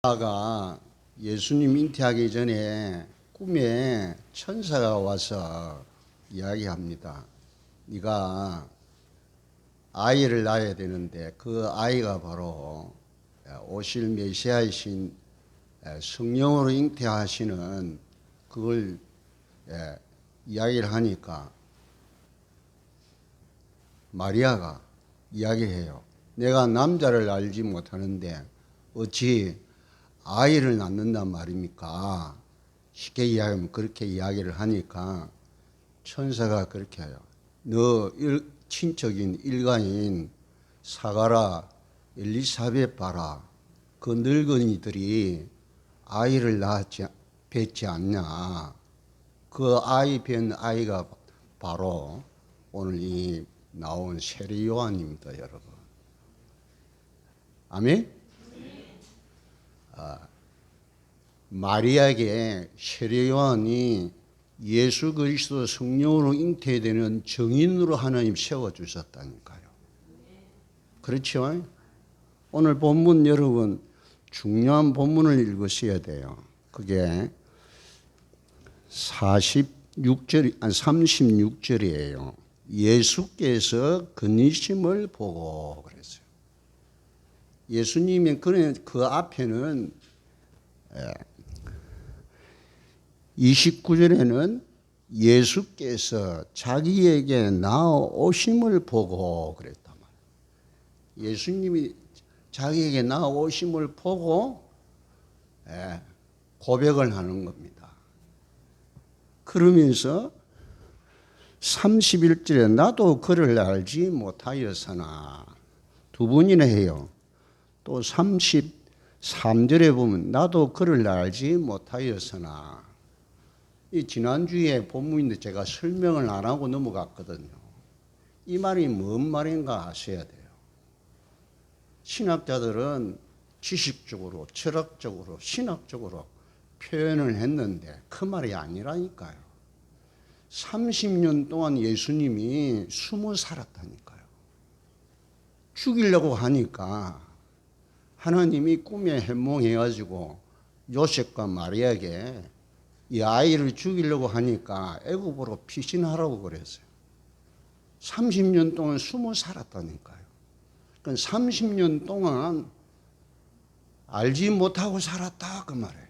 마리아가 예수님 잉태하기 전에 꿈에 천사가 와서 이야기합니다. 네가 아이를 낳아야 되는데 그 아이가 바로 오실 메시아이신 성령으로 잉태하시는 그걸 이야기를 하니까 마리아가 이야기해요. 내가 남자를 알지 못하는데 어찌 아이를 낳는단 말입니까? 쉽게 이야기하면 그렇게 이야기를 하니까 천사가 그렇게 해요. 너 친척인 일가인 사가라 엘리사벳 봐라. 그 늙은이들이 아이를 뵙지 않냐. 그 아이 뵌 아이가 바로 오늘 이 나온 세례 요한입니다, 여러분. 아멘? 마리아에게 세례 요한이 예수 그리스도 성령으로 잉태되는 증인으로 하나님 세워주셨다니까요. 그렇죠? 오늘 본문 여러분 중요한 본문을 읽으셔야 돼요. 그게 36절이에요. 예수께서 그니심을 보고 그랬어요. 예수님의 그 앞에는 29절에는 예수께서 자기에게 나아오심을 보고 그랬단 말이에요. 예수님이 자기에게 나아오심을 보고 고백을 하는 겁니다. 그러면서 31절에 나도 그를 알지 못하였으나 두 번이나 해요. 또 33절에 보면 나도 그를 알지 못하였으나 이 지난주에 본문인데 제가 설명을 안 하고 넘어갔거든요. 이 말이 뭔 말인가 아셔야 돼요. 신학자들은 지식적으로, 철학적으로, 신학적으로 표현을 했는데 그 말이 아니라니까요. 30년 동안 예수님이 숨어 살았다니까요. 죽이려고 하니까 하나님이 꿈에 해몽해가지고 요셉과 마리아에게 이 아이를 죽이려고 하니까 애굽으로 피신하라고 그랬어요. 30년 동안 숨어 살았다니까요. 그러니까 30년 동안 알지 못하고 살았다 그 말이에요.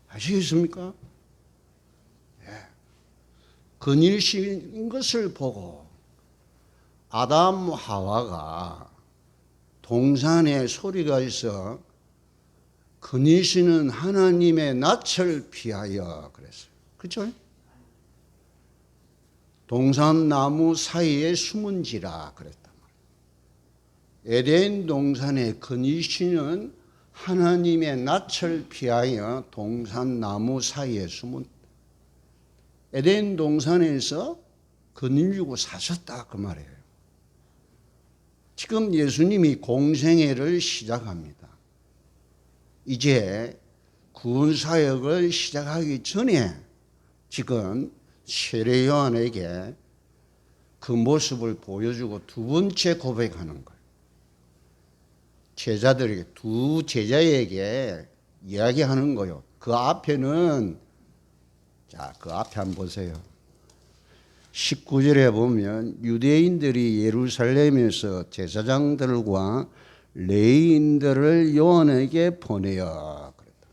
아시겠습니까? 근일시인 것을 보고 아담 하와가 동산에 소리가 있어 그니시는 하나님의 낯을 피하여 그랬어요. 그렇죠? 동산 나무 사이에 숨은지라 그랬단 말이에요. 에덴 동산에 그니시는 하나님의 낯을 피하여 동산 나무 사이에 숨은 에덴 동산에서 거닐고 사셨다 그 말이에요. 지금 예수님이 공생애를 시작합니다. 이제 구원 사역을 시작하기 전에 지금 세례 요한에게 그 모습을 보여주고 두 번째 고백하는 거예요. 제자들에게, 두 제자에게 이야기하는 거예요. 그 앞에는 자, 그 앞에 한번 보세요. 19절에 보면 유대인들이 예루살렘에서 제사장들과 레위인들을 요한에게 보내어 그랬다.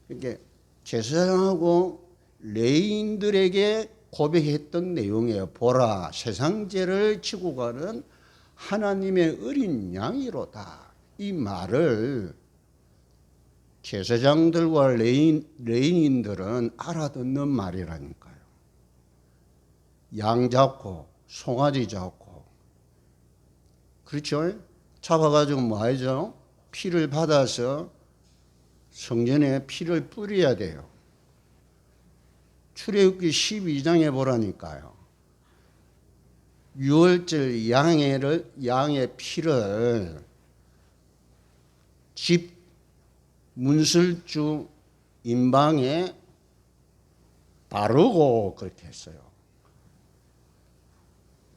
이게 제사장하고 레위인들에게 고백했던 내용이에요. 보라, 세상 죄를 지고 가는 하나님의 어린 양이로다. 이 말을 제사장들과 레위인들은 알아듣는 말이라니까요. 양 잡고 송아지 잡고 그렇죠? 잡아가지고 뭐 하죠? 피를 받아서 성전에 피를 뿌려야 돼요. 출애굽기 12장에 보라니까요. 유월절 양의 피를 집 문설주 임방에 바르고 그렇게 했어요.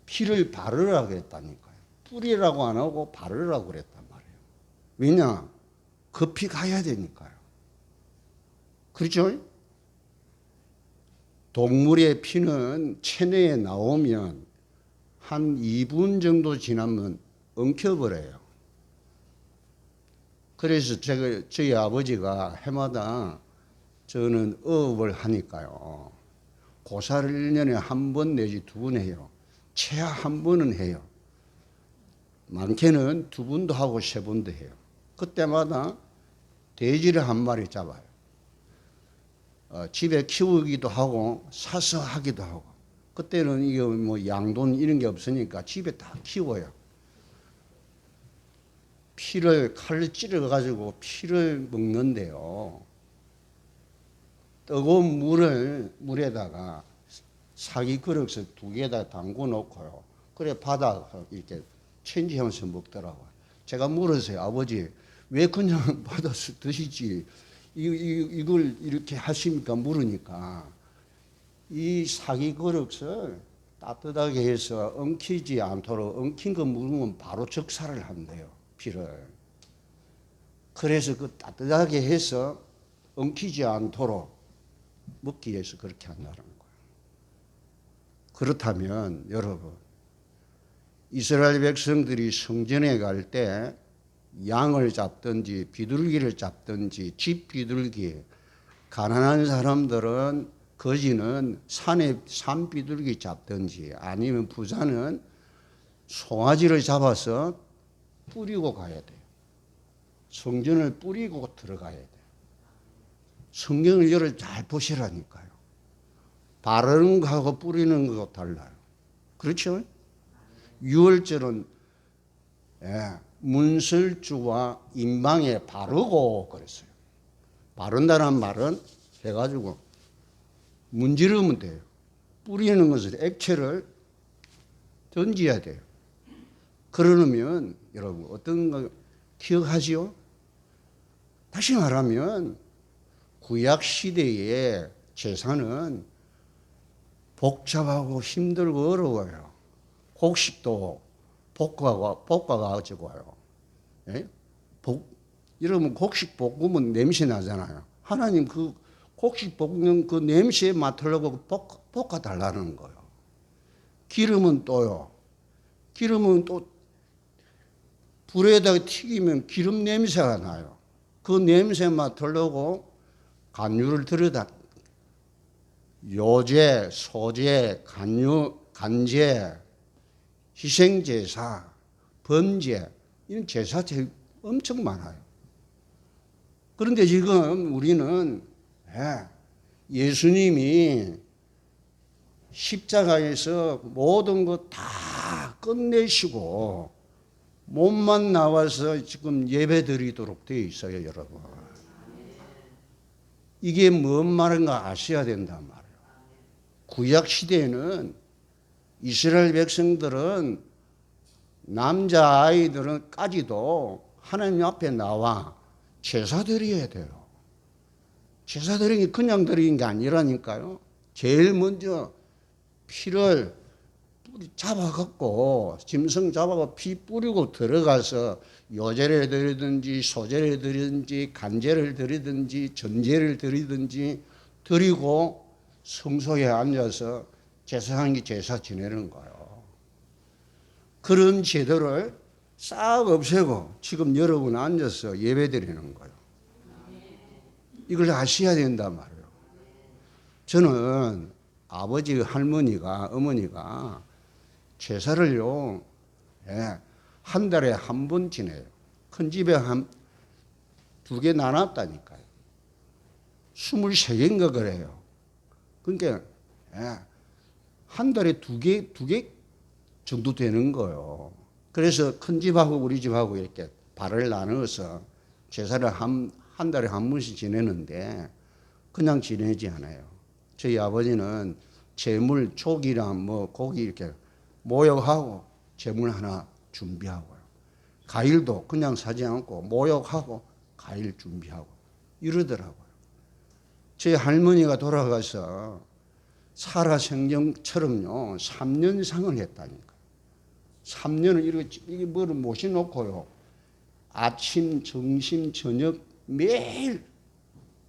피를 바르라고 했다니까요. 뿌리라고 안 하고 바르라고 그랬단 말이에요. 왜냐? 급히 가야 되니까요. 그렇죠? 동물의 피는 체내에 나오면 한 2분 정도 지나면 엉켜버려요. 그래서 저희 아버지가 해마다 저는 어업을 하니까요. 고사를 1년에 한 번 내지 2번 해요. 최하 한 번은 해요. 많게는 2번도 하고 3번도 해요. 그때마다 돼지를 한 마리 잡아요. 집에 키우기도 하고 사서 하기도 하고. 그때는 이게 뭐 양돈 이런 게 없으니까 집에 다 키워요. 피를 칼로 찔러 가지고 피를 먹는데요. 뜨거운 물에다가 사기 그릇을 2개에다 담궈 놓고요. 그래 바다가 이렇게 체인지하면서 먹더라고요. 제가 물었어요. 아버지 왜 그냥 받아서 드시지? 이걸 이렇게 하십니까? 물으니까 이 사기 그릇을 따뜻하게 해서 엉키지 않도록 엉킨 거 물으면 바로 적사를 한대요. 피를. 그래서 그 따뜻하게 해서 엉키지 않도록 먹기 위해서 그렇게 한다는 거예요. 그렇다면 여러분 이스라엘 백성들이 성전에 갈 때 양을 잡든지 비둘기를 잡든지 집 비둘기, 가난한 사람들은 거지는 산 비둘기 잡든지 아니면 부자는 송아지를 잡아서 뿌리고 가야 돼요. 성전을 뿌리고 들어가야 돼요. 성경을 열어 잘 보시라니까요. 바르는 거하고 뿌리는 거하고 달라요. 그렇죠? 유월절은 문설주와 인방에 바르고 그랬어요. 바른다는 말은 해가지고 문지르면 돼요. 뿌리는 것을 액체를 던져야 돼요. 그러면 여러분 어떤 거 기억하지요? 다시 말하면 구약 시대의 제사는 복잡하고 힘들고 어려워요. 곡식도 볶아가지고요. 예? 이러면 곡식 볶으면 냄새 나잖아요. 하나님 그 곡식 볶는 그 냄새에 맡으려고 볶아달라는 거예요. 기름은 또요. 기름은 또 불에다가 튀기면 기름 냄새가 나요. 그 냄새 맡으려고 간유를 들여다 요제, 소제, 간제, 희생제사, 번제 이런 제사들이 엄청 많아요. 그런데 지금 우리는 예수님이 십자가에서 모든 것 다 끝내시고 몸만 나와서 지금 예배 드리도록 되어 있어요, 여러분. 이게 뭔 말인가 아셔야 된단 말이에요. 구약 시대에는 이스라엘 백성들은 남자아이들은까지도 하나님 앞에 나와 제사 드려야 돼요. 제사 드리는 게 그냥 드리는 게 아니라니까요. 제일 먼저 피를 잡아갖고 짐승 잡아가 피 뿌리고 들어가서 요제를 드리든지 소제를 드리든지 간제를 드리든지 전제를 드리든지 드리고 성소에 앉아서 제사하는 게 제사 지내는 거예요. 그런 제도를 싹 없애고 지금 여러분 앉아서 예배 드리는 거예요. 이걸 아셔야 된단 말이에요. 저는 아버지 할머니가 어머니가 제사를요 한 달에 한 번 지내요. 큰 집에 한 2개 나눴다니까요. 23개인가 그래요. 그러니까 한 달에 2개 정도 되는 거예요. 그래서 큰 집하고 우리 집하고 이렇게 발을 나눠서 제사를 한 달에 한 번씩 지내는데 그냥 지내지 않아요. 저희 아버지는 제물 조기랑 뭐 고기 이렇게 모욕하고 제물 하나 준비하고요. 과일도 그냥 사지 않고 모욕하고 과일 준비하고 이러더라고요. 저희 할머니가 돌아가서 살아생전처럼요 3년상을 했다니까. 3년을 이게 뭐를 모셔놓고요 아침, 점심, 저녁 매일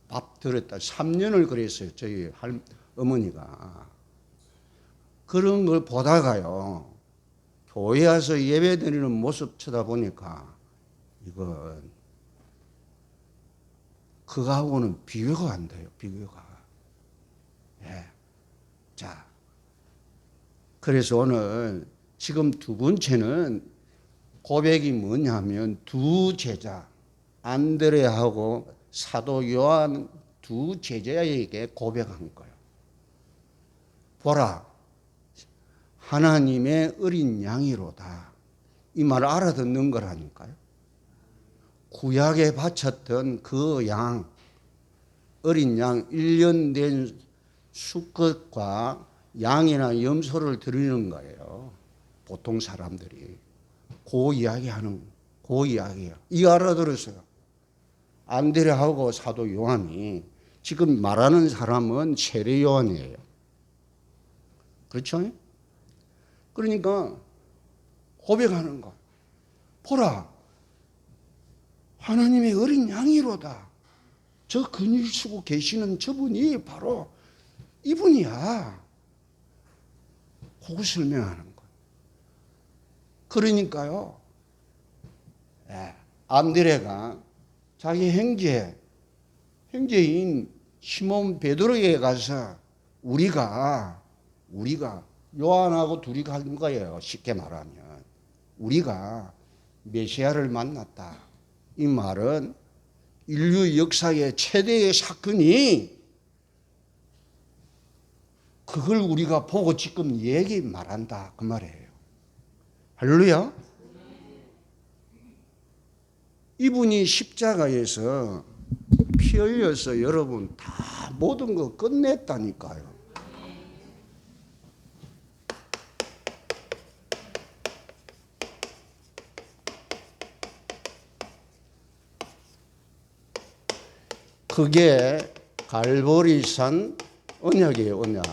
밥 들었다. 3년을 그랬어요. 저희 어머니가. 그런 걸 보다가요. 교회 와서 예배 드리는 모습 쳐다보니까 이건 그거하고는 비교가 안 돼요. 비교가. 예. 자, 그래서 오늘 지금 두 번째는 고백이 뭐냐면 두 제자 안드레하고 사도 요한 두 제자에게 고백한 거예요. 보라, 하나님의 어린 양이로다. 이 말을 알아듣는 거라니까요. 구약에 바쳤던 그 양, 어린 양, 1년 된 수컷과 양이나 염소를 드리는 거예요. 보통 사람들이. 그 이야기예요. 이거 알아들었어요. 안드레하고 사도 요한이 지금 말하는 사람은 세례 요한이에요. 그렇죠? 그러니까 고백하는 거. 보라, 하나님의 어린 양이로다. 저 근육 쓰고 계시는 저분이 바로 이분이야. 그거 설명하는 거예요. 그러니까요. 안드레가 자기 형제인 시몬 베드로에게 가서 우리가 요한하고 둘이 간 거예요. 쉽게 말하면. 우리가 메시아를 만났다. 이 말은 인류 역사의 최대의 사건이 그걸 우리가 보고 지금 말한다. 그 말이에요. 할렐루야. 이분이 십자가에서 피 흘려서 여러분 다 모든 거 끝냈다니까요. 그게 갈보리산 언약이에요. 언약.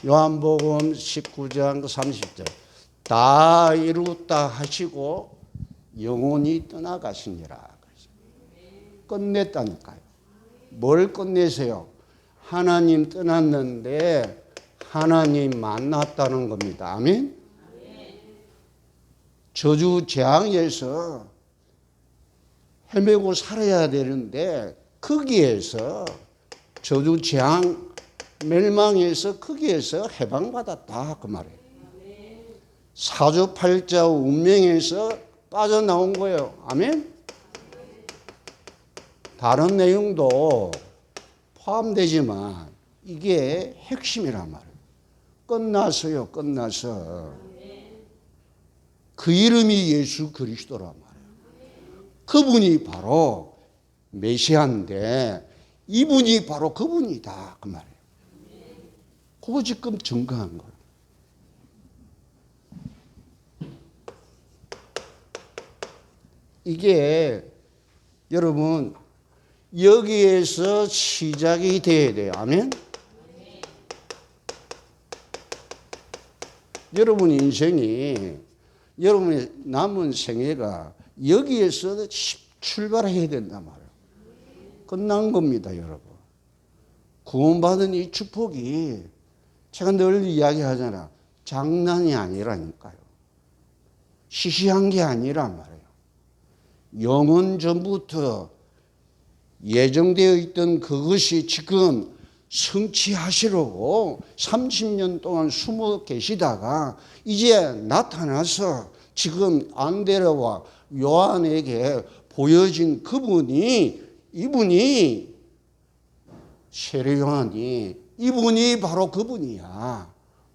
요한복음 19장 30절 다 이루었다 하시고 영혼이 떠나가시니라. 끝냈다니까요. 뭘 끝내세요? 하나님 떠났는데 하나님 만났다는 겁니다. 아멘? 저주 재앙에서 헤매고 살아야 되는데 거기에서 저주 재앙 멸망에서 거기에서 해방받았다 그 말이에요. 사주팔자 운명에서 빠져나온 거예요. 아멘? 다른 내용도 포함되지만 이게 핵심이란 말이에요. 끝났어요. 끝나서 그 이름이 예수 그리스도란 말이에요. 그분이 바로 메시아인데 이분이 바로 그분이다 그 말이에요. 그거 지금 증거한 거예요. 이게 여러분 여기에서 시작이 돼야 돼요. 아멘? 여러분 인생이 여러분의 남은 생애가 여기에서 출발해야 된단 말이에요. 끝난 겁니다, 여러분. 구원받은 이 축복이 제가 늘 이야기하잖아. 장난이 아니라니까요. 시시한 게 아니란 말이에요. 영원 전부터 예정되어 있던 그것이 지금 성취하시려고 30년 동안 숨어 계시다가 이제 나타나서 지금 안드레와 요한에게 보여진 이분이 세례 요한이 이분이 바로 그분이야.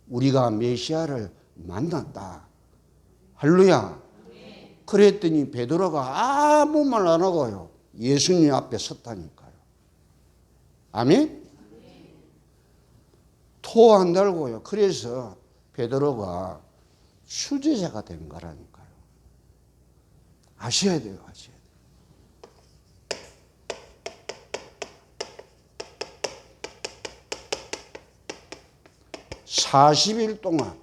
우리가 메시아를 만났다. 할렐루야. 그랬더니 베드로가 아무 말 안 하고요. 예수님 앞에 섰다니까요. 아멘? 토 안 달고요. 그래서 베드로가 수제자가 된 거라니까요. 아셔야 돼요. 아셔야 돼요. 40일 동안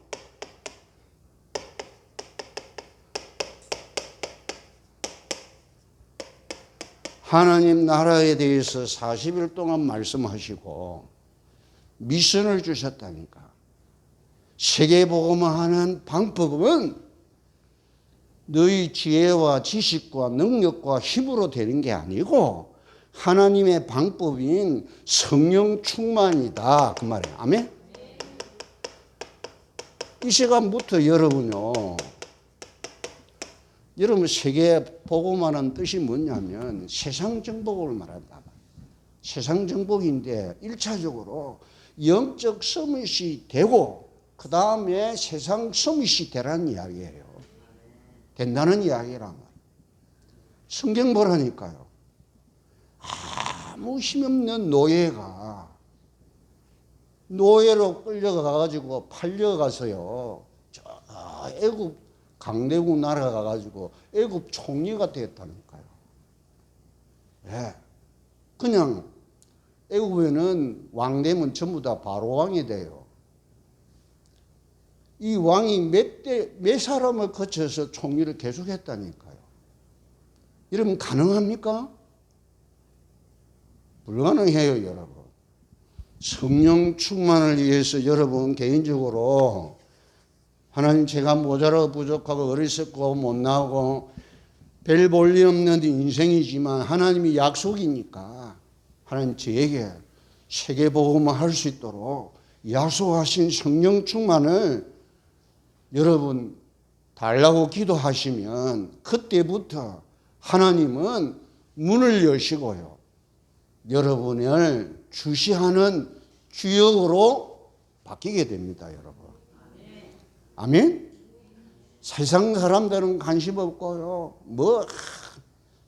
하나님 나라에 대해서 40일 동안 말씀하시고 미션을 주셨다니까. 세계복음화하는 방법은 너희 지혜와 지식과 능력과 힘으로 되는 게 아니고 하나님의 방법인 성령 충만이다. 그 말이에요. 아멘? 이 시간부터 여러분 세계복음화는 뜻이 뭐냐면 세상 정복을 말한다. 세상 정복인데 1차적으로 영적 서밋이 되고 그 다음에 세상 서밋이 되라는 이야기예요. 된다는 이야기란 말이에요. 성경 보라니까요. 아무 힘없는 노예로 끌려가가지고 팔려가서요. 저 애굽 강대국 나라 가가지고 애굽 총리가 되었다니까요. 네. 그냥 애굽에는 왕 되면 전부 다 바로 왕이 돼요. 이 왕이 몇 사람을 거쳐서 총리를 계속했다니까요. 이러면 가능합니까? 불가능해요, 여러분. 성령 충만을 위해서 여러분 개인적으로 하나님 제가 모자라고 부족하고 어리석고 못나고 별 볼일 없는 인생이지만 하나님이 약속이니까 하나님 저에게 세계복음을 할 수 있도록 약속하신 성령 충만을 여러분 달라고 기도하시면 그때부터 하나님은 문을 여시고요. 여러분을 주시하는 주역으로 바뀌게 됩니다, 여러분. 아멘? 세상 사람들은 관심 없고요.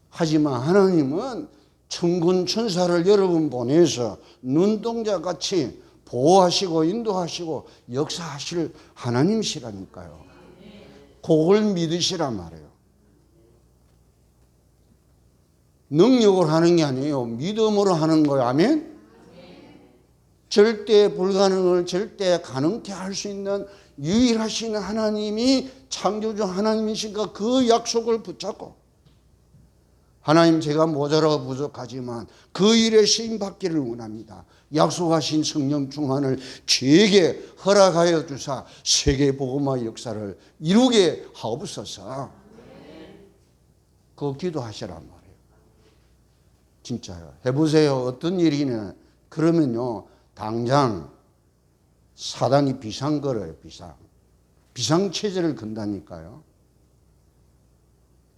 하지만 하나님은 천군 천사를 여러분 보내서 눈동자같이 보호하시고 인도하시고 역사하실 하나님이시라니까요. 그걸 믿으시란 말이에요. 능력으로 하는 게 아니에요. 믿음으로 하는 거예요. 아멘? 절대 불가능을 절대 가능케 할 수 있는 유일하신 하나님이 창조주 하나님이시니까 그 약속을 붙잡고 하나님 제가 모자라고 부족하지만 그 일에 쓰임받기를 원합니다. 약속하신 성령 충만을 저에게 허락하여 주사 세계복음화 역사를 이루게 하옵소서. 그거 기도하시란 말이에요. 진짜요. 해보세요. 어떤 일이냐. 그러면요. 당장 사단이 비상 걸어요. 비상체제를 건다니까요.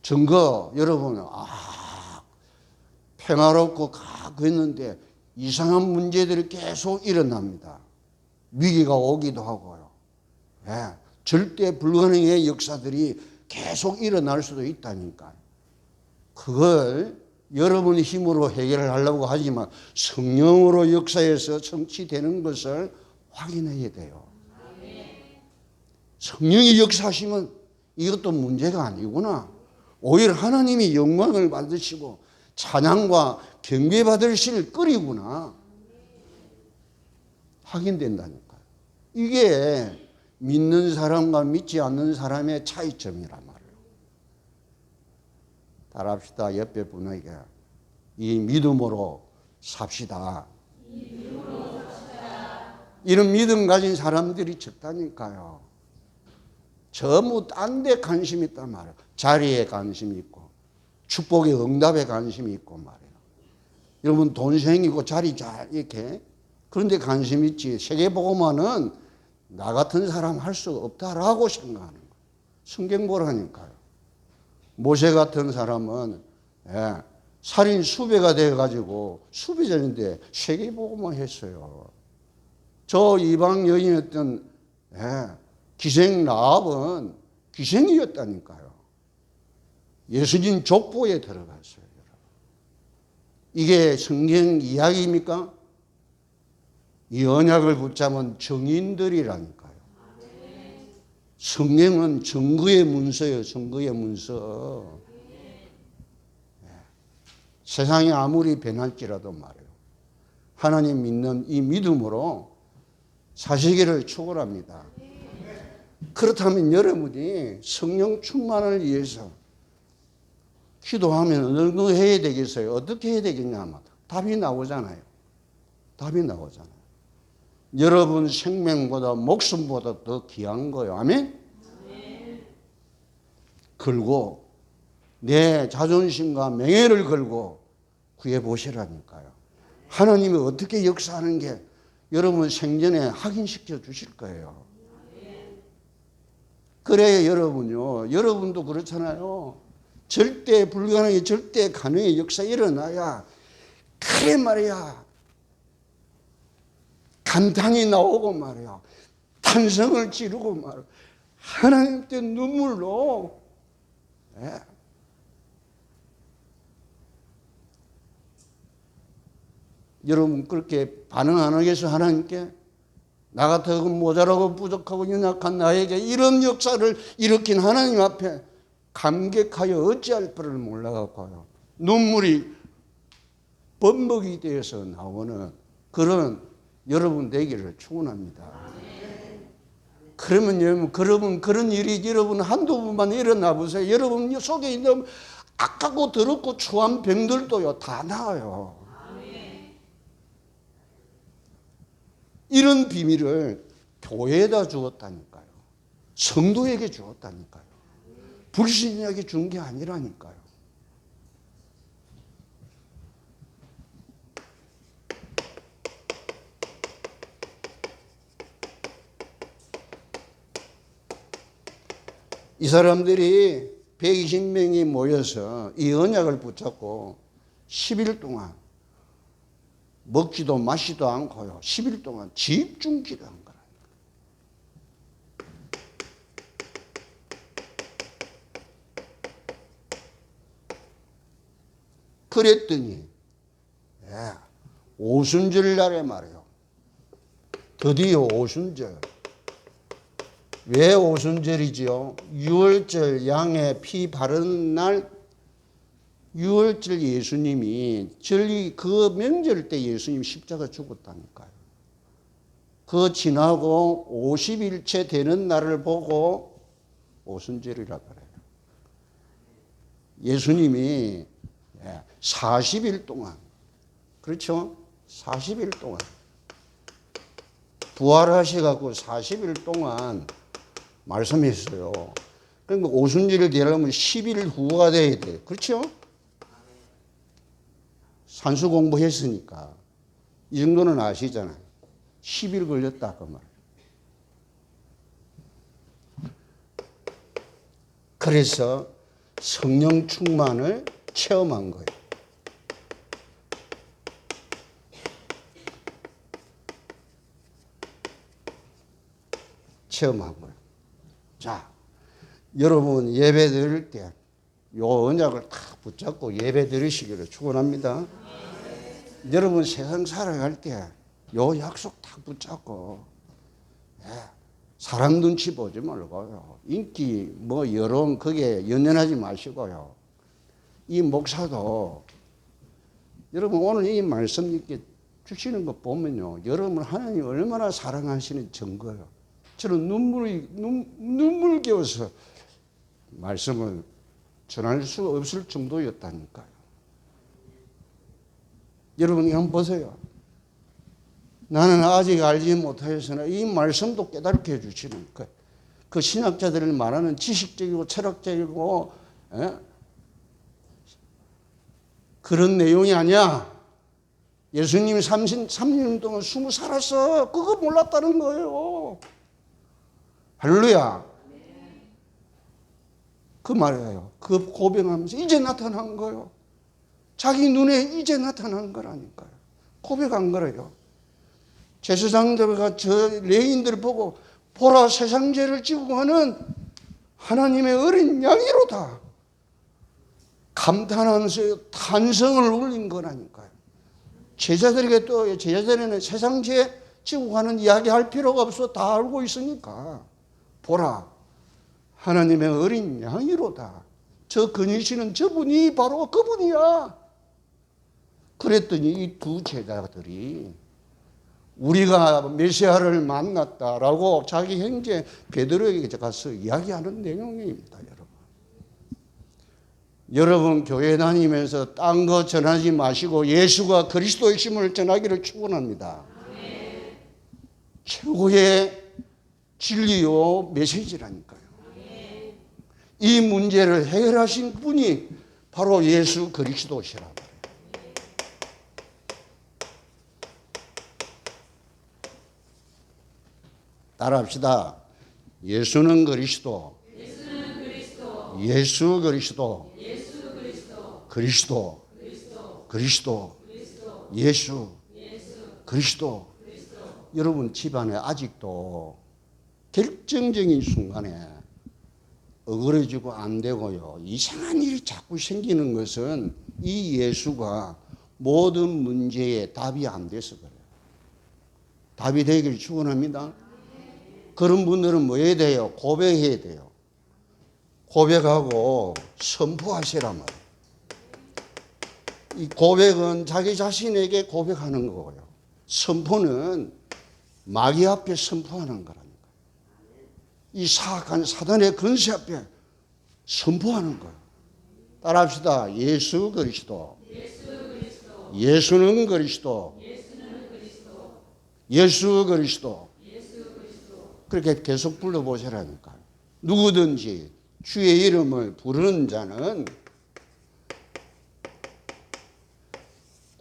증거 여러분 평화롭고 했는데 이상한 문제들이 계속 일어납니다. 위기가 오기도 하고요. 예, 절대 불가능의 역사들이 계속 일어날 수도 있다니까요. 그걸 여러분의 힘으로 해결을 하려고 하지만 성령으로 역사에서 성취되는 것을 확인해야 돼요. 성령이 역사하시면 이것도 문제가 아니구나. 오히려 하나님이 영광을 받으시고 찬양과 경배 받으실 거리구나. 확인된다니까요. 이게 믿는 사람과 믿지 않는 사람의 차이점이란 말이에요. 따라합시다. 옆에 분에게 이 믿음으로 삽시다. 이런 믿음 가진 사람들이 적다니까요. 전부 딴 데 관심이 있단 말이에요. 자리에 관심이 있고 축복의 응답에 관심이 있고 말이에요. 여러분 돈 생기고 자리 잘 이렇게 그런 데 관심이 있지. 세계복음화는 나 같은 사람 할 수 없다라고 생각하는 거예요. 성경 보라니까요. 모세 같은 사람은 살인 수배가 되어가지고 수배자인데 세계복음화 했어요. 저 이방 여인이었던 기생 라합은 기생이었다니까요. 예수님 족보에 들어갔어요. 이게 성경 이야기입니까? 이 언약을 붙잡은 정인들이라니까요. 성경은 증거의 문서예요. 증거의 문서. 세상이 아무리 변할지라도 말이에요. 하나님 믿는 이 믿음으로 사시기를 축원합니다. 그렇다면 여러분이 성령 충만을 위해서 기도하면 어느 거 해야 되겠어요? 어떻게 해야 되겠냐 하면 답이 나오잖아요. 답이 나오잖아요. 여러분 생명보다 목숨보다 더 귀한 거예요. 아멘? 걸고 내 자존심과 명예를 걸고 구해보시라니까요. 하나님이 어떻게 역사하는 게 여러분 생전에 확인시켜 주실 거예요. 그래야 여러분요. 여러분도 그렇잖아요. 절대 불가능해, 절대 가능해 역사 일어나야 그래 말이야. 감탄이 나오고 말이야. 탄성을 지르고 말이야. 하나님께 눈물로. 예. 여러분 그렇게 반응 안 하겠어요? 하나님께? 나 같은 모자라고 부족하고 연약한 나에게 이런 역사를 일으킨 하나님 앞에 감격하여 어찌할 바를 몰라갖고요. 눈물이 범벅이 되어서 나오는 그런 여러분 되기를 축원합니다. 그러면 여러분 그런 일이 여러분 한두 번만 일어나 보세요. 여러분 속에 있는 악하고 더럽고 추한 병들도요 다 나아요. 이런 비밀을 교회에다 주었다니까요. 성도에게 주었다니까요. 불신자에게 준 게 아니라니까요. 이 사람들이 120명이 모여서 이 언약을 붙잡고 10일 동안 먹지도 마시도 않고요. 10일 동안 집중 기도한 거라. 그랬더니 오순절 날에 말이에요. 드디어 오순절. 왜 오순절이지요? 유월절 양의 피 바르는 날 유월절 예수님이 그 명절 때 예수님 십자가 죽었다니까요. 그 지나고 50일째 되는 날을 보고 오순절이라 그래요. 예수님이 40일 동안, 그렇죠? 40일 동안 부활하셔갖고 40일 동안 말씀했어요. 그러니까 오순절이 되려면 10일 후가 돼야 돼요. 그렇죠? 산수 공부했으니까 이 정도는 아시잖아요. 10일 걸렸다 그 말. 그래서 성령 충만을 체험한 거예요. 체험한 거예요. 자, 여러분 예배 드릴 때 요 언약을 다 붙잡고 예배 드리시기를 축원합니다. 여러분 세상 살아갈 때 요 약속 다 붙잡고 사람 눈치 보지 말고요. 인기 뭐 여론 그게 연연하지 마시고요. 이 목사도 여러분 오늘 이 말씀 이렇게 주시는 거 보면요. 여러분 하나님이 얼마나 사랑하시는 증거예요. 저는 눈물겨워서 말씀을 전할 수 없을 정도였다니까요. 여러분 한번 보세요. 나는 아직 알지 못하였으나 이 말씀도 깨닫게 해주시는 거예요. 그 신학자들을 말하는 지식적이고 철학적이고 그런 내용이 아니야. 예수님이 3년 동안 숨어 살았어. 그거 몰랐다는 거예요. 할렐루야. 그 말이에요. 그 고백하면서 이제 나타난 거예요. 자기 눈에 이제 나타난 거라니까요. 고백한 거예요. 제사장들과 저 레인들 보고 보라 세상 죄를 지고 가는 하나님의 어린 양이로다. 감탄하면서 탄성을 울린 거라니까요. 제자들에게 또 제자들에는 세상 죄 지고 가는 이야기 할 필요가 없어. 다 알고 있으니까. 보라 하나님의 어린 양이로다. 저 거니시는 저분이 바로 그분이야. 그랬더니 이 두 제자들이 우리가 메시아를 만났다라고 자기 형제 베드로에게 가서 이야기하는 내용입니다, 여러분. 여러분 교회 다니면서 딴 거 전하지 마시고 예수가 그리스도이심을 전하기를 축원합니다. 최고의 진리요 메시지라니까요. 이 문제를 해결하신 분이 바로 예수 그리스도시라 말이에요. 따라합시다. 예수는 그리스도. 예수 그리스도. 그리스도. 예수. 그리스도. 여러분 집안에 아직도 결정적인 순간에 어그러지고 안 되고요. 이상한 일이 자꾸 생기는 것은 이 예수가 모든 문제에 답이 안 돼서 그래요. 답이 되기를 축원합니다. 그런 분들은 뭐 해야 돼요? 고백해야 돼요. 고백하고 선포하시란 말이에요. 이 고백은 자기 자신에게 고백하는 거고요. 선포는 마귀 앞에 선포하는 거라니까. 이 사악한 사단의 권세 앞에 선포하는 거예요. 따라합시다. 예수 그리스도. 예수는 그리스도. 예수 그리스도. 그렇게 계속 불러보시라니까요. 누구든지 주의 이름을 부르는 자는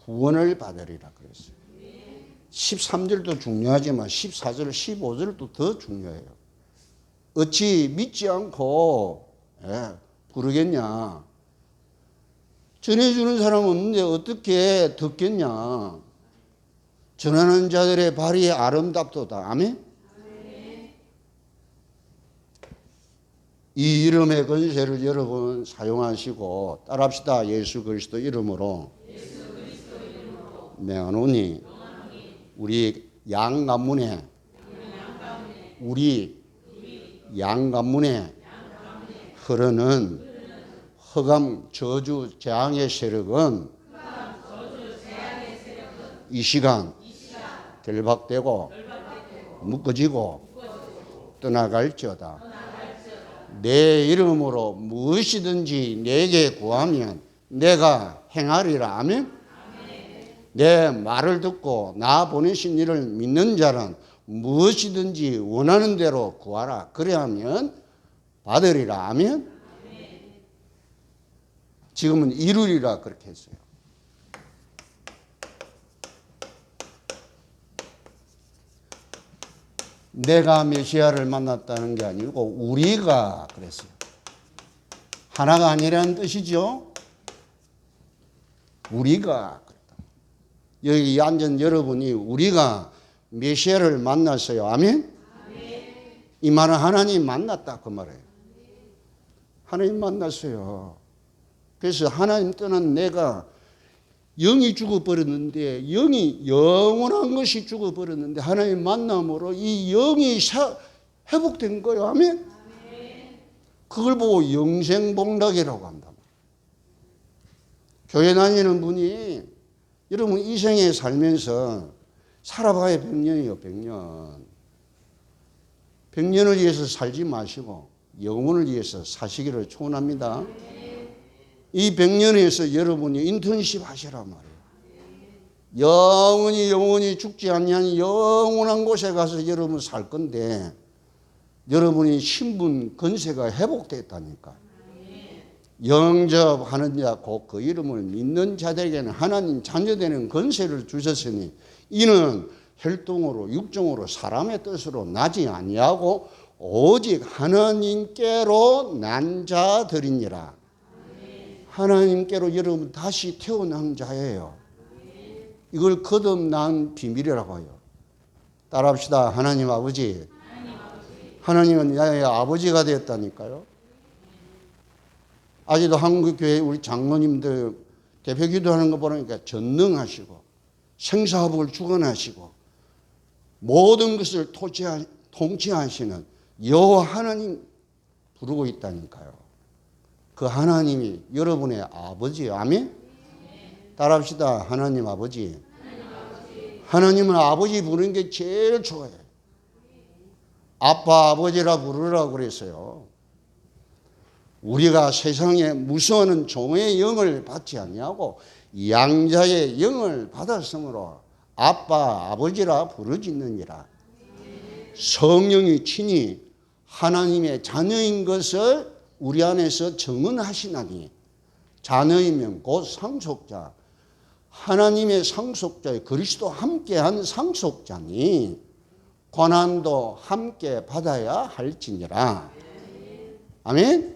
구원을 받으리라 그랬어요. 13절도 중요하지만 14절, 15절도 더 중요해요. 어찌 믿지 않고 부르겠냐. 전해주는 사람 없는데 어떻게 듣겠냐. 전하는 자들의 발이 아름답도다. 아멘? 이 이름의 권세를 여러분 사용하시고 따라합시다. 예수 그리스도 이름으로 명하노니 우리 양가문에 흐르는 흑암 저주 재앙의 세력은 이 시간 결박되고 묶어지고 떠나갈지어다. 내 이름으로 무엇이든지 내게 구하면 내가 행하리라. 아멘? 내 말을 듣고 나 보내신 이를 믿는 자는 무엇이든지 원하는 대로 구하라. 그래야면 받으리라. 아멘? 지금은 이루리라 그렇게 했어요. 내가 메시아를 만났다는 게 아니고 우리가 그랬어요. 하나가 아니라는 뜻이죠. 우리가 그랬다. 여기 앉은 여러분이 우리가 메시아를 만났어요. 아멘? 이 말은 하나님 만났다 그 말이에요. 하나님 만났어요. 그래서 하나님 떠난 내가 영이 죽어버렸는데 영이 영원한 것이 죽어버렸는데 하나님 만남으로 이 영이 회복된 거예요. 아멘? 그걸 보고 영생복락이라고 한다. 교회 다니는 분이 여러분 이 생에 살면서 살아봐야 100년이요. 100년. 100년을 위해서 살지 마시고 영혼을 위해서 사시기를 축원합니다. 이 100년에서 여러분이 인턴십 하시란 말이에요. 영원히 죽지 않냐니 영원한 곳에 가서 여러분 살 건데 여러분이 신분 권세가 회복됐다니까. 영접하는 자 곧 그 이름을 믿는 자들에게는 하나님 자녀되는 권세를 주셨으니 이는 혈통으로 육정으로 사람의 뜻으로 나지 아니하고 오직 하나님께로 난 자들이니라. 하나님께로 여러분 다시 태어난 자예요. 이걸 거듭난 비밀이라고 해요. 따라합시다. 하나님 아버지. 하나님은 나의 아버지가 되었다니까요. 아직도 한국교회 우리 장로님들 대표 기도하는 거 보니까 전능하시고 생사합을 주관하시고 모든 것을 통치하시는 여호와 하나님 부르고 있다니까요. 그 하나님이 여러분의 아버지예요. 아멘? 따라합시다. 하나님 아버지. 하나님은 아버지 부르는 게 제일 좋아요. 아빠 아버지라 부르라고 그랬어요. 우리가 세상에 무서워하는 종의 영을 받지 아니하고 양자의 영을 받았으므로 아빠 아버지라 부르짖느니라. 성령이 친히 하나님의 자녀인 것을 우리 안에서 증언하시나니 자녀이면 곧 상속자, 하나님의 상속자의 그리스도 함께한 상속자니 고난도 함께 받아야 할지니라. 아멘.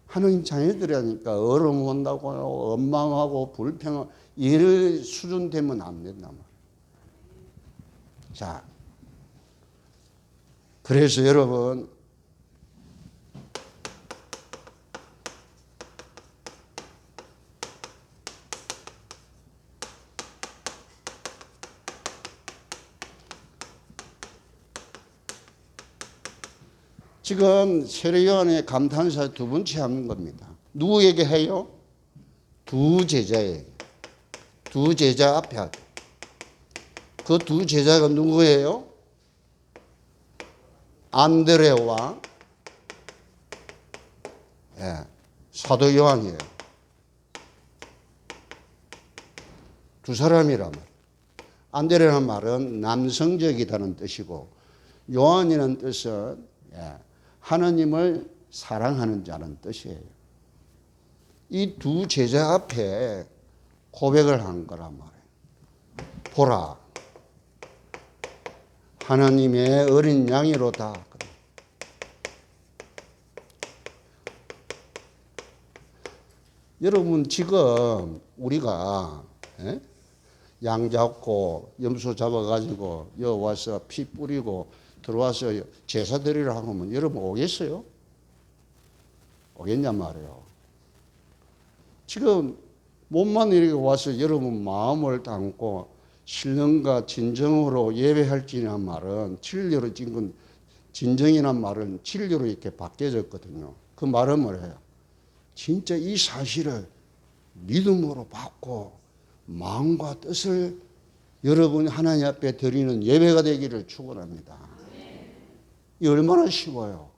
하나님 자녀들이라니까 얼음 온다고 원망하고 불평하고 이럴 수준 되면 안 된단 말이에요. 자, 그래서 여러분 지금 세례요한의 감탄사 두 번째 하는 겁니다. 누구에게 해요? 두 제자에게. 두 제자 앞에 하죠. 그 두 제자가 누구예요? 안드레와 사도 요한이에요. 두 사람이란 말이에요. 안드레라는 말은 남성적이다는 뜻이고 요한이라는 뜻은 하나님을 사랑하는 자는 뜻이에요. 이 두 제자 앞에 고백을 한 거란 말이에요. 보라, 하나님의 어린 양이로다. 여러분 지금 우리가 양 잡고 염소 잡아가지고 여기 와서 피 뿌리고 들어와서 제사 드리라 하면 여러분 오겠어요? 오겠냔 말이에요. 지금 몸만 이렇게 와서 여러분 마음을 담고 신령과 진정으로 예배할지란 말은 진료로 찍은 진정이란 말은 진료로 이렇게 바뀌어졌거든요. 그 말은 뭐예요? 진짜 이 사실을 믿음으로 받고 마음과 뜻을 여러분 하나님 앞에 드리는 예배가 되기를 축원합니다. 이 얼마나 쉬워요.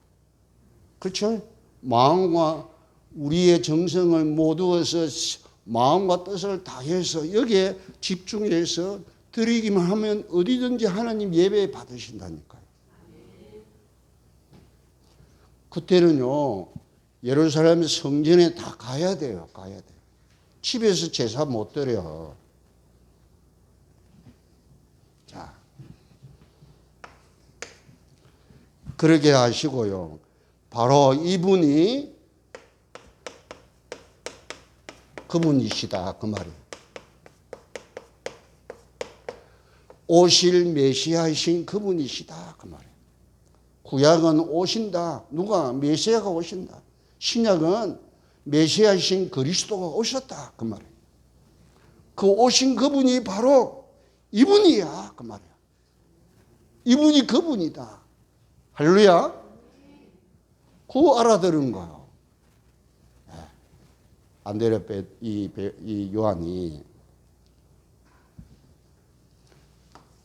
그렇죠? 마음과 우리의 정성을 모두어서 마음과 뜻을 다해서 여기에 집중해서 드리기만 하면 어디든지 하나님 예배 받으신다니까요. 그때는요 예루살렘 성전에 다 가야 돼요. 가야 돼요. 집에서 제사 못 드려. 자, 그러게 하시고요. 바로 이분이 그분이시다 그 말이에요. 오실 메시아이신 그분이시다 그 말이에요. 구약은 오신다. 누가? 메시아가 오신다. 신약은 메시아이신 그리스도가 오셨다 그 말이에요. 그 오신 그분이 바로 이분이야 그 말이에요. 이분이 그분이다. 할렐루야. 그거 알아들은 거예요. 안드레 이 요한이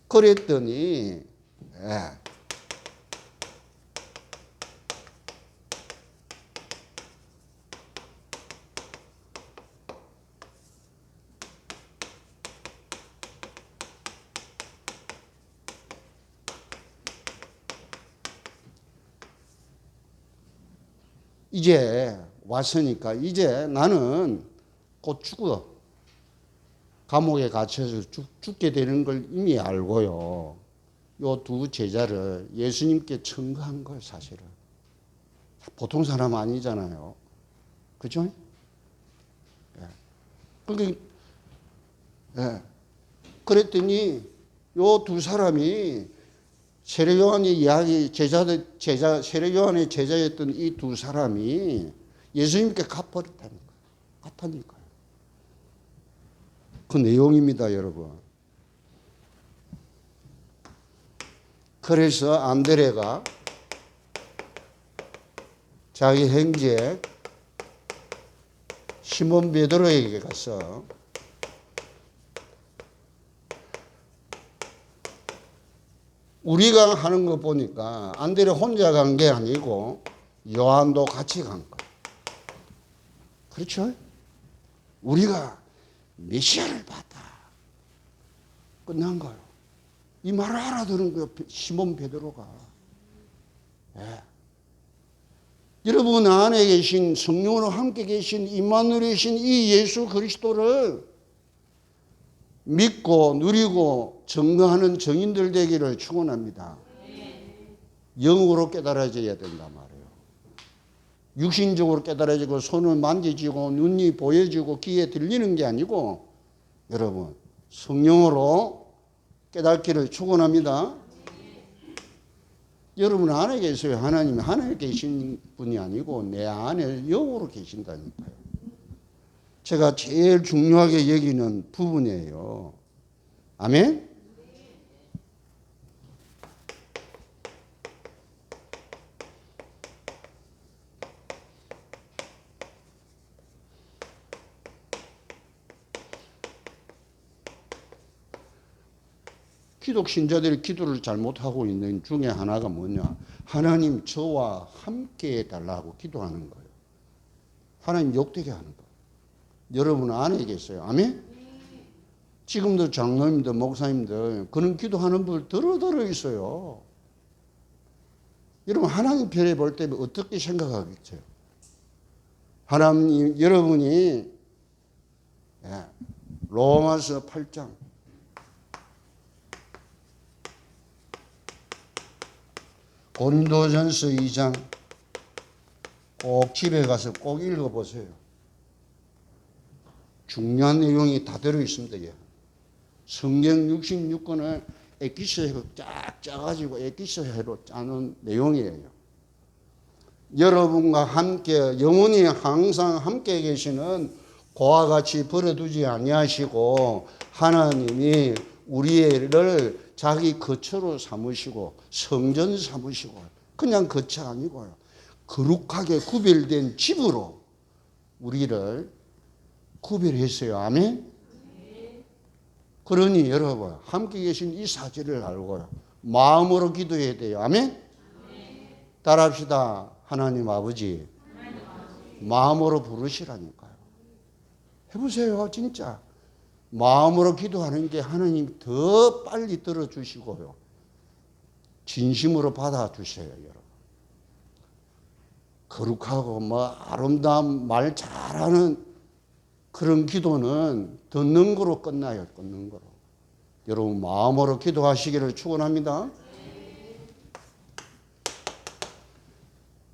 그랬더니 이제 왔으니까 이제 나는 곧 죽어. 감옥에 갇혀서 죽게 되는 걸 이미 알고요. 요 두 제자를 예수님께 청구한 거예요, 사실은. 보통 사람 아니잖아요. 그죠? 그랬더니 요 두 사람이 세례요한의 이야기 세례요한의 제자였던 이 두 사람이 예수님께 갚았다니까요. 그 내용입니다, 여러분. 그래서 안드레가 자기 형제 시몬 베드로에게 가서 우리가 하는 거 보니까 안드레 혼자 간 게 아니고 요한도 같이 간 거예요. 그렇죠? 우리가 메시아를 봤다. 끝난 거예요. 이 말을 알아들은 거예요. 시몬 베드로가. 예. 여러분 안에 계신 성령으로 함께 계신 임마누엘이신 이 예수 그리스도를 믿고 누리고 증거하는 증인들 되기를 축원합니다. 영으로 깨달아져야 된단 말이에요. 육신적으로 깨달아지고 손을 만지지고 눈이 보여지고 귀에 들리는 게 아니고 여러분 성령으로 깨닫기를 축원합니다. 여러분 안에 계세요. 하나님이 하나님에 계신 분이 아니고 내 안에 영으로 계신다니까요. 제가 제일 중요하게 여기는 부분이에요. 아멘? 기독 신자들이 기도를 잘못하고 있는 중에 하나가 뭐냐? 하나님 저와 함께 해달라고 기도하는 거예요. 하나님 욕되게 하는 거예요. 여러분 안에 계세요. 아멘? 지금도 장로님들, 목사님들 그런 기도하는 분 들어 있어요. 여러분 하나님 편에 볼 때 어떻게 생각하겠어요? 하나님 여러분이 로마서 8장 고린도전서 2장 꼭 집에 가서 꼭 읽어보세요. 중요한 내용이 다 들어있습니다. 성경 66권을 엑기스해로 쫙 짜가지고 엑기스해로 짜는 내용이에요. 여러분과 함께 영원히 항상 함께 계시는 그와 같이 버려두지 아니하시고 하나님이 우리를 자기 거처로 삼으시고 성전 삼으시고 그냥 거처 아니고요. 거룩하게 구별된 집으로 우리를 구별했어요. 아멘? 그러니 여러분 함께 계신 이 사실을 알고요. 마음으로 기도해야 돼요. 아멘? 따라합시다. 하나님 아버지 마음으로 부르시라니까요. 해보세요. 진짜. 마음으로 기도하는 게 하나님 더 빨리 들어주시고요. 진심으로 받아주셔요. 여러분. 거룩하고 아름다운 말 잘하는 그런 기도는 듣는 거로 끝나요. 끊는 거로. 여러분 마음으로 기도하시기를 축원합니다.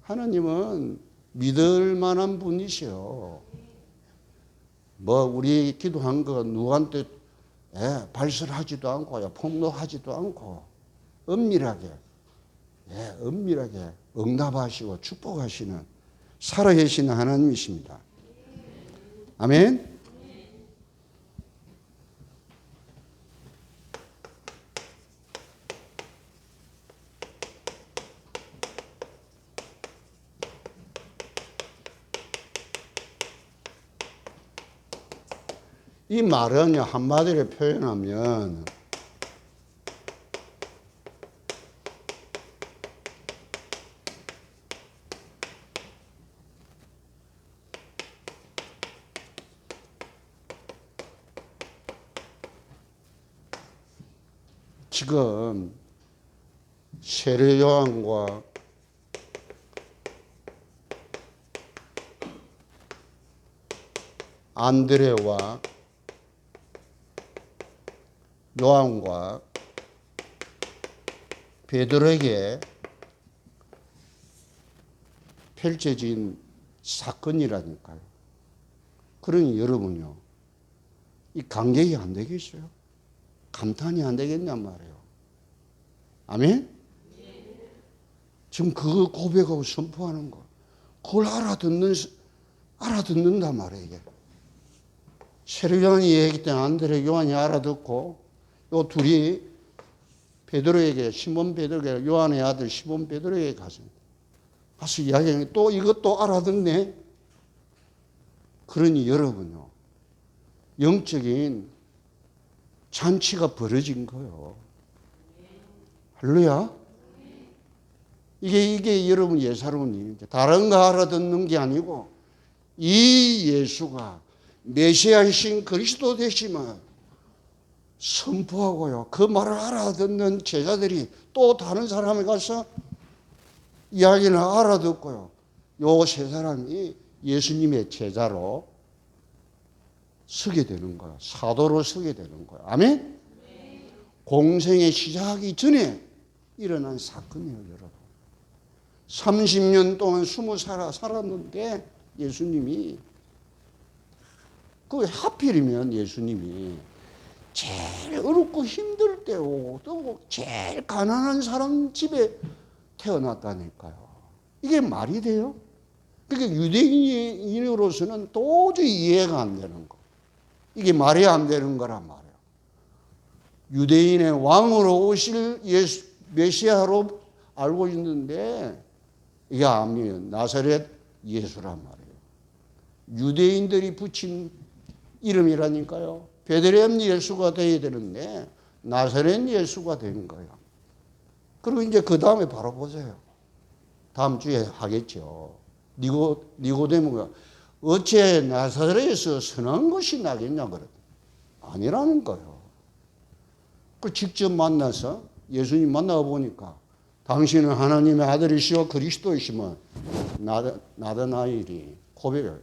하나님은 믿을 만한 분이시요. 우리 기도한 거 누구한테 발설하지도 않고요. 폭로하지도 않고 은밀하게 응답하시고 축복하시는 살아계시는 하나님이십니다. 아멘. 이 말은 한마디로 표현하면 지금 세례 요한과 안드레와 요한과 베드로에게 펼쳐진 사건이라니까요. 그러니 여러분요, 이 감격이 안 되겠어요? 감탄이 안 되겠냔 말이에요. 아멘? 지금 그거 고백하고 선포하는 거, 그걸 알아듣는단 말이에요. 이게. 세례 요한이 얘기했을 때 안드레 요한이 알아듣고 요 둘이 베드로에게, 시몬 베드로에게, 요한의 아들 시몬 베드로에게 가서 이야기하는 또 이것도 알아듣네. 그러니 여러분요, 영적인 잔치가 벌어진 거예요. 할렐루야. 이게 여러분 예사로운 일이죠. 다른 거 알아듣는 게 아니고 이 예수가 메시아이신 그리스도 되심을 선포하고요. 그 말을 알아듣는 제자들이 또 다른 사람에 가서 이야기를 알아듣고요. 요 세 사람이 예수님의 제자로 서게 되는 거예요. 사도로 서게 되는 거예요. 아멘? 공생의 시작하기 전에 일어난 사건이에요, 여러분. 30년 동안 숨어 살았는데 예수님이 그 하필이면 예수님이 제일 어렵고 힘들 때고 또 제일 가난한 사람 집에 태어났다니까요. 이게 말이 돼요? 그러니까 유대인으로서는 도저히 이해가 안 되는 거. 이게 말이 안 되는 거란 말이에요. 유대인의 왕으로 오실 예수, 메시아로 알고 있는데 이게 아니에요. 나사렛 예수란 말이에요. 유대인들이 붙인 이름이라니까요. 베들레헴 예수가 돼야 되는데 나사렛 예수가 된 거예요. 그리고 이제 그 다음에 바로 보세요. 다음 주에 하겠죠. 니고데모가 어째 나사렛에서 선한 것이 나겠냐 그랬더니 아니라는 거예요. 그 직접 만나서 예수님 만나고 보니까 당신은 하나님의 아들이시오 그리스도이시면 나다나엘이 고백을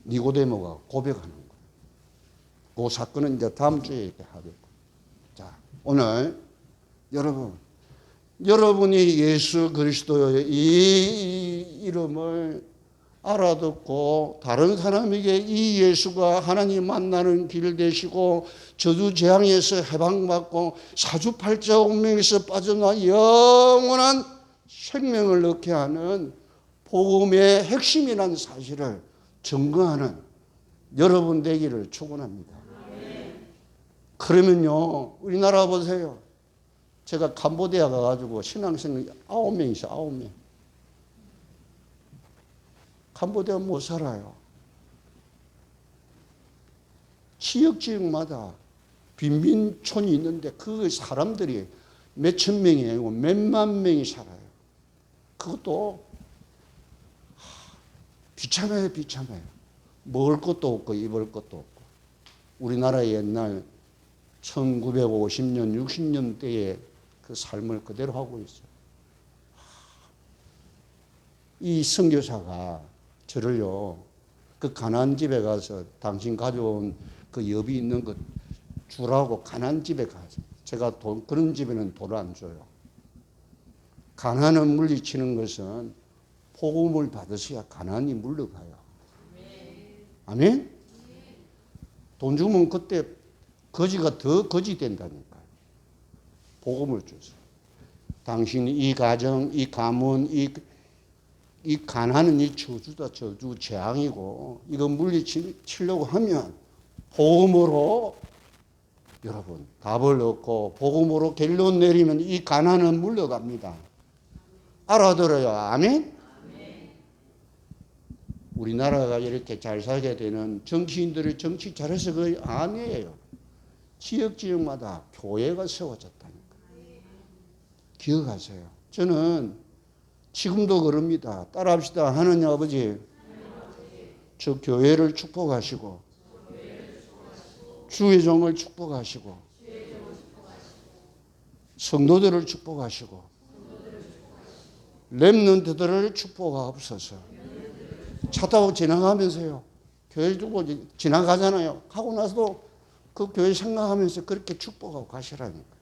니고데모가 고백하는 거예요. 그 사건은 이제 다음 주에 이렇게 하겠고. 자, 오늘 여러분이 예수 그리스도의 이 이름을 알아듣고 다른 사람에게 이 예수가 하나님 만나는 길 되시고 저주 재앙에서 해방받고 사주팔자 운명에서 빠져나 영원한 생명을 얻게 하는 복음의 핵심이라는 사실을 증거하는 여러분 되기를 축원합니다. 그러면요, 우리나라 보세요. 제가 캄보디아 가가지고 신앙생 9명 있어요. 9명. 캄보디아 못 살아요. 지역마다 빈민촌이 있는데 그 사람들이 몇천 명이 아니고 몇만 명이 살아요. 그것도 비참해요. 비참해요. 먹을 것도 없고 입을 것도 없고. 우리나라 옛날 1950년, 60년대의 그 삶을 그대로 하고 있어요. 이 선교사가 저를요, 그 가난한 집에 가서 당신 가져온 그 엽이 있는 것 주라고 가난한 집에 가서 제가 그런 집에는 돈을 안 줘요. 가난을 물리치는 것은 복음을 받으셔야 가난이 물러가요. 아멘? 돈 주면 그때 거지가 더 거지 된다니까요. 복음을 주세요. 당신 이 가정, 이 가문, 이 가난은 이 저주다, 저주, 재앙이고, 이거 물리치려고 하면, 복음으로, 여러분, 답을 얻고, 복음으로 결론 내리면 이 가난은 물러갑니다. 알아들어요. 아멘? 우리나라가 이렇게 잘 살게 되는 정치인들이 정치 잘해서 그게 아니에요. 지역마다 교회가 세워졌다니까. 기억하세요. 저는 지금도 그럽니다. 따라합시다. 하나님 아버지, 저 교회를 축복하시고, 주의 종을 축복하시고, 성도들을 축복하시고, 렘넌트들을 축복하옵소서. 차 타고 지나가면서요. 교회 두고 지나가잖아요. 하고 나서도 그 교회 생각하면서 그렇게 축복하고 가시라니까.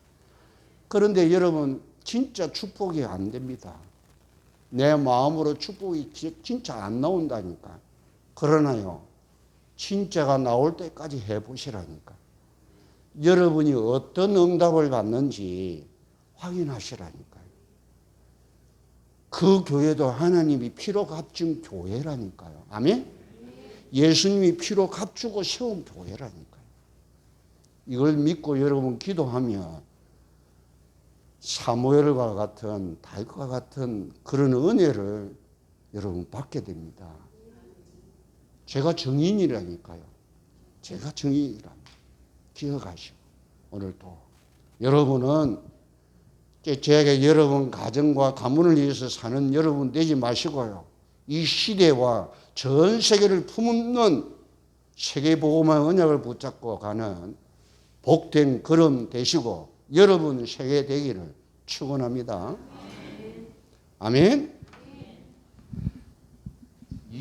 그런데 여러분, 진짜 축복이 안 됩니다. 내 마음으로 축복이 진짜 안 나온다니까. 그러나요, 진짜가 나올 때까지 해보시라니까. 여러분이 어떤 응답을 받는지 확인하시라니까요. 그 교회도 하나님이 피로 값준 교회라니까요. 아멘? 예수님이 피로 값주고 세운 교회라니까요. 이걸 믿고 여러분 기도하면 사무엘과 같은 다윗과 같은 그런 은혜를 여러분 받게 됩니다. 제가 증인이라니까요. 제가 증인이랍니다. 기억하시고 오늘도 여러분은 제가 여러분 가정과 가문을 위해서 사는 여러분 되지 마시고요. 이 시대와 전 세계를 품는 세계복음의 언약을 붙잡고 가는 복된 걸음 되시고 여러분 세계 되기를 축원합니다. 아멘.